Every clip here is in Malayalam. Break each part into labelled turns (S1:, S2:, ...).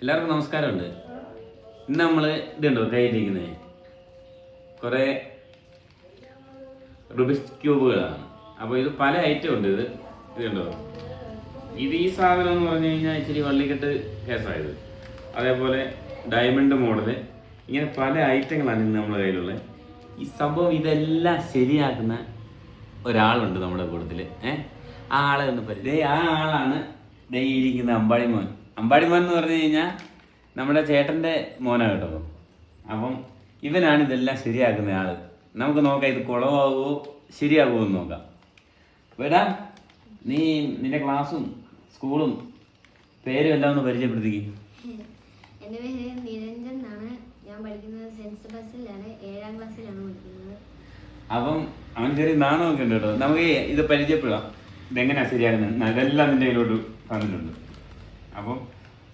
S1: എല്ലാവർക്കും നമസ്കാരമുണ്ട്. ഇന്ന് നമ്മൾ ഇതുണ്ടോ കയ്യിലിരിക്കുന്നത് കുറേ റുബിക്സ് ക്യൂബുകളാണ്. അപ്പോൾ ഇത് പല ഐറ്റം ഉണ്ട്. ഇതുണ്ടോ, ഈ സാധനം എന്ന് പറഞ്ഞു കഴിഞ്ഞാൽ ഇച്ചിരി വള്ളിക്കെട്ട് കേസായത്. അതേപോലെ ഡയമണ്ട് മോഡല്, ഇങ്ങനെ പല ഐറ്റങ്ങളാണ് ഇന്ന് നമ്മുടെ കയ്യിലുള്ളത്. ഈ സംഭവം ഇതെല്ലാം ശരിയാക്കുന്ന ഒരാളുണ്ട് നമ്മുടെ കൂട്ടത്തിൽ. ആ ആളെ ഒന്ന് പരിചയം. ആ ആളാണ് ഇരിക്കുന്ന അമ്പാടിമോൻ. അമ്പാടിമോൻ എന്ന് പറഞ്ഞു കഴിഞ്ഞാൽ നമ്മുടെ ചേട്ടൻ്റെ മോനാണ് കേട്ടോ. അപ്പം ഇവനാണ് ഇതെല്ലാം ശരിയാക്കുന്ന ആള്. നമുക്ക് നോക്കാം ഇത് കുളമാകുമോ ശരിയാകുമോ എന്ന് നോക്കാം. വേടാ, നീ നിന്റെ ക്ലാസ്സും സ്കൂളും പേരും എല്ലാം ഒന്ന് പരിചയപ്പെടുത്തിക്കും.
S2: എൻ്റെ പേര് നിരഞ്ജൻ എന്നാണ്. ഞാൻ പഠിക്കുന്നത് സെൻറ്റ് സെബാസ്റ്റ്യനിലാണ്, 7ാം ക്ലാസ്സിലാണ് പഠിക്കുന്നത്.
S1: അപ്പം അവൻ ചെറിയ നാണമൊക്കെ ഉണ്ട് കേട്ടോ. നമുക്ക് ഇത് പരിചയപ്പെടാം, ഇതെങ്ങനെയാണ് ശരിയാകുന്നത്. അതെല്ലാം നിന്റെ കയ്യിലോട്ട് തന്നിട്ടുണ്ട്. അപ്പം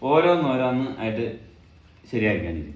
S1: ഓരോന്ന് ആയിട്ട് ശരിയാക്കാനിത്.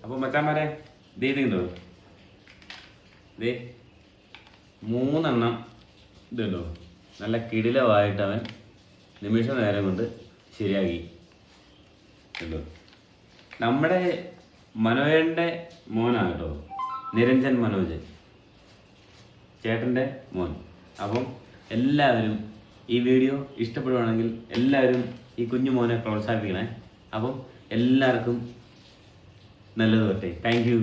S1: അപ്പോൾ മച്ചാന്മാരെ ഇതുണ്ടോ, ഇതേ 3 ഇതുണ്ടോ, നല്ല കിടിലമായിട്ട് അവൻ നിമിഷ നേരം കൊണ്ട് ശരിയാക്കി. ഉണ്ടോ, നമ്മുടെ മനോജൻ്റെ മോനാണ് കേട്ടോ, നിരഞ്ജൻ മനോജ്, ചേട്ടൻ്റെ മോൻ. അപ്പം എല്ലാവരും ഈ വീഡിയോ ഇഷ്ടപ്പെടുവാണെങ്കിൽ എല്ലാവരും ഈ കുഞ്ഞു മോനെ പ്രോത്സാഹിപ്പിക്കണേ. അപ്പം എല്ലാവർക്കും നല്ലത് വരട്ടെ. Thank you.